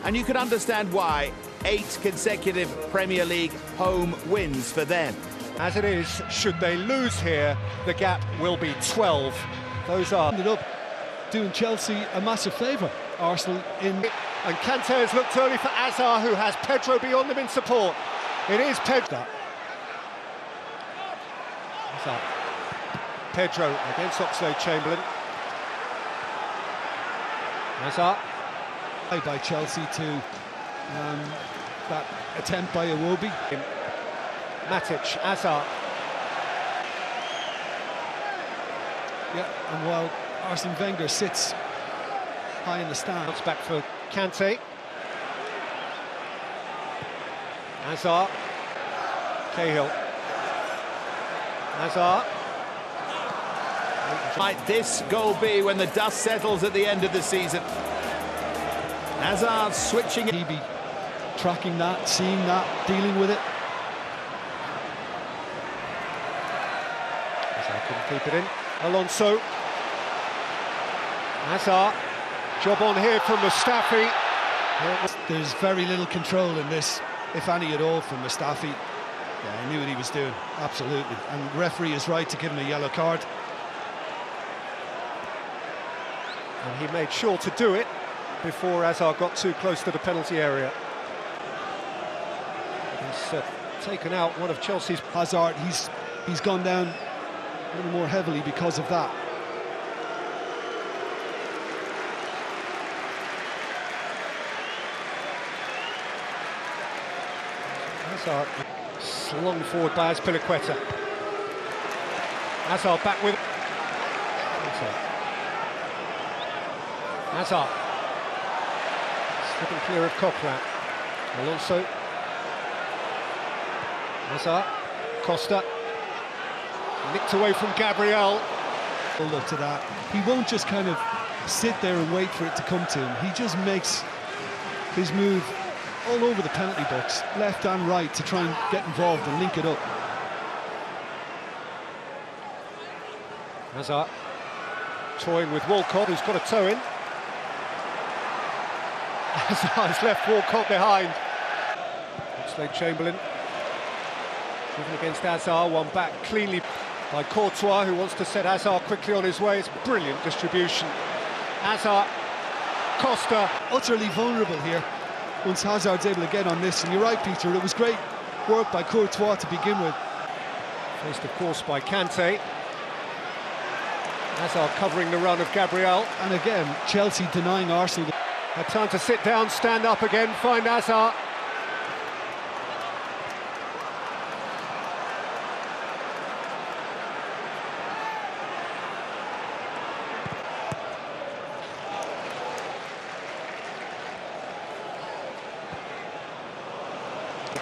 And you can understand why 8 consecutive Premier League home wins for them. As it is, should they lose here, the gap will be 12. Those are... Ended up doing Chelsea a massive favour. Arsenal in... And Kante has looked early for Azar, who has Pedro beyond him in support. It is Pedro. Azar. Pedro against Oxlade-Chamberlain. Azar. By Chelsea to that attempt by Iwobi. Matic, Azar. Yeah, and while Arsene Wenger sits high in the stand. It's back for Kante. Azar. Cahill. Azar. Might this goal be when the dust settles at the end of the season? Hazard switching it. He be tracking that, seeing that, dealing with it. Azar couldn't keep it in. Alonso. Azar. Job on here from Mustafi. There's very little control in this, if any at all, from Mustafi. Yeah, he knew what he was doing, absolutely. And the referee is right to give him a yellow card. And he made sure to do it before Azar got too close to the penalty area. He's taken out one of Chelsea's... Hazard, he's gone down a little more heavily because of that. Hazard slung forward by Azpilicueta. Hazard back with... Hazard. Slipping clear of Coquelin. Alonso. Hazard. Costa. Nicked away from Gabriel. Hold up to that. He won't just kind of sit there and wait for it to come to him. He just makes his move all over the penalty box, left and right, to try and get involved and link it up. Hazard toying with Walcott, who's got a toe in. Hazard's left Walcott behind. Oxlade-Chamberlain driven against Hazard, one back cleanly by Courtois, who wants to set Hazard quickly on his way. It's brilliant distribution. Hazard, Costa. Utterly vulnerable here once Hazard's able to get on this. And you're right, Peter, it was great work by Courtois to begin with. Faced, of course, by Kante. Hazard covering the run of Gabriel. And again, Chelsea denying Arsenal. Had time to sit down, stand up again, find Hazard.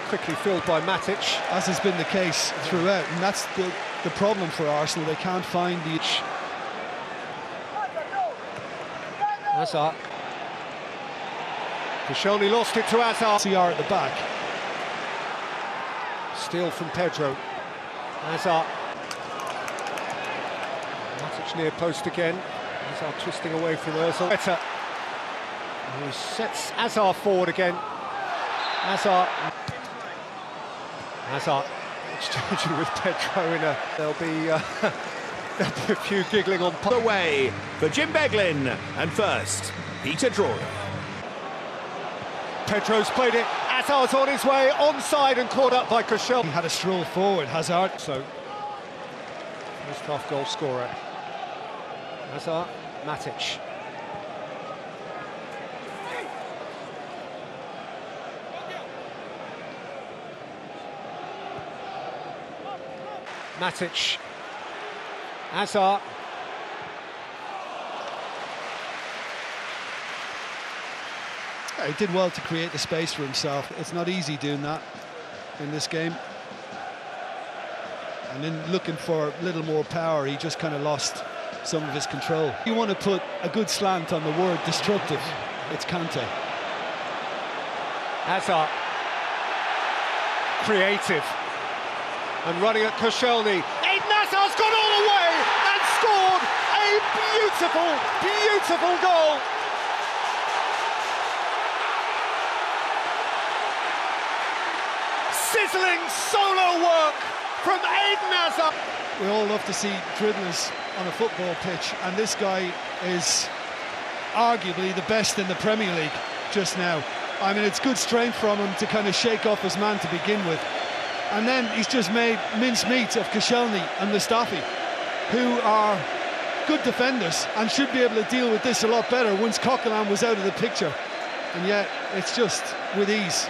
Quickly filled by Matic. As has been the case throughout, and that's the problem for Arsenal. They can't find the... Hazard. Koscielny lost it to Hazard. CR at the back. Steal from Pedro. Hazard. Matic near post again. Hazard twisting away from Ozil. Better. Who sets Hazard forward again. Hazard. Hazard exchanging with Pedro in a... There'll be a few giggling on... The way for Jim Beglin. And first, Peter Drury. Pedro's played it. Hazard's on his way, onside and caught up by Koscielny. He had a stroll forward, Hazard. So, first half goal scorer. Hazard, Matic. Matic. Hazard. He did well to create the space for himself. It's not easy doing that in this game. And then looking for a little more power, he just kind of lost some of his control. You want to put a good slant on the word destructive, it's Kante. Hazard. Creative. And running at Koscielny. Eden Hazard's gone all the way and scored a beautiful, beautiful goal. sizzling solo work from Eden Hazard. We all love to see dribblers on a football pitch, and this guy is arguably the best in the Premier League just now. I mean, it's good strength from him to kind of shake off his man to begin with. And then he's just made mincemeat of Koscielny and Mustafi, who are good defenders and should be able to deal with this a lot better once Coquelin was out of the picture. And yet, it's just with ease.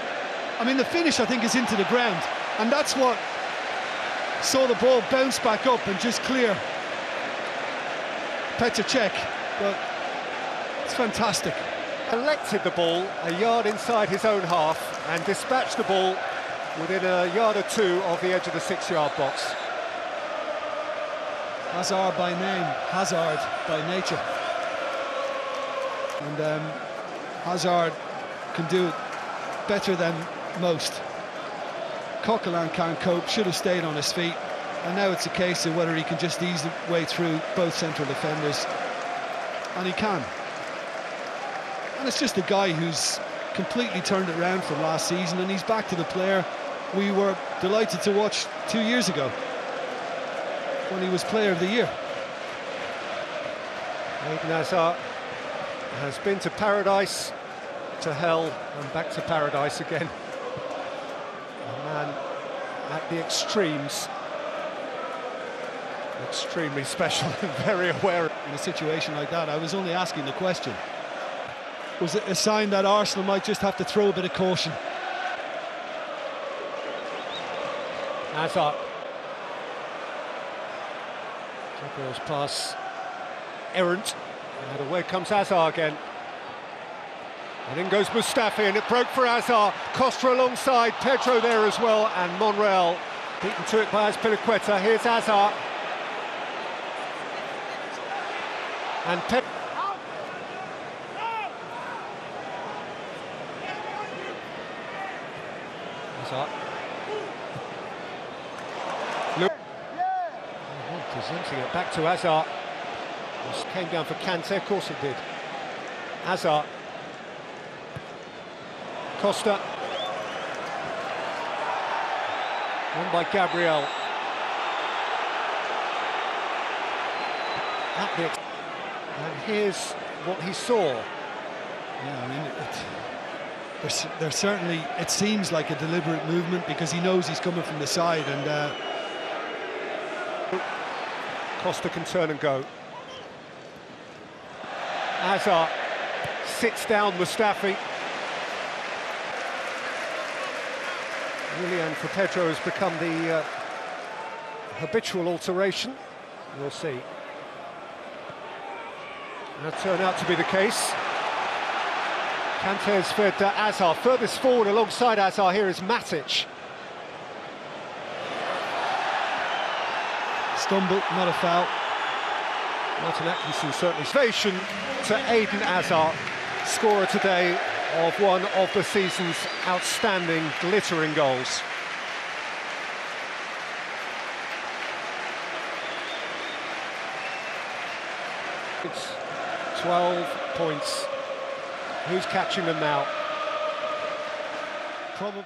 I mean, the finish, I think, is into the ground, and that's what saw the ball bounce back up and just clear Petr Cech. But it's fantastic. Collected the ball a yard inside his own half and dispatched the ball within a yard or two of the edge of the 6-yard box. Hazard by name, Hazard by nature. And Hazard can do it better than most. Coquelin can't cope, should have stayed on his feet, and now it's a case of whether he can just ease the way through both central defenders, and he can. And it's just a guy who's completely turned it around from last season, and he's back to the player we were delighted to watch 2 years ago when he was Player of the Year. Eden Hazard has been to paradise, to hell, and back to paradise again. A man at the extremes, extremely special and very aware. In a situation like that, I was only asking the question. Was it a sign that Arsenal might just have to throw a bit of caution? Hazard. Gabriel's pass errant, and away comes Hazard again. And in goes Mustafi, and it broke for Hazard. Costa alongside, Pedro there as well, and Monreal beaten to it by Azpilicueta. Here's Hazard. And Pep. Hazard. Look. Presenting it back to Hazard. This came down for Kante, of course it did. Hazard. Costa. Won by Gabriel. And here's what he saw. Yeah, I mean, there's certainly, it seems like a deliberate movement because he knows he's coming from the side, and Costa can turn and go. Hazard sits down Mustafi. Willian for Pedro has become the habitual alteration. We'll see. That turned out to be the case. Kante's fed Hazard. Furthest forward alongside Hazard here is Matic. stumble, not a foul. Martin Atkinson certainly. Ovation to Eden Hazard, scorer today of one of the season's outstanding, glittering goals. It's 12 points. Who's catching them now? Probably.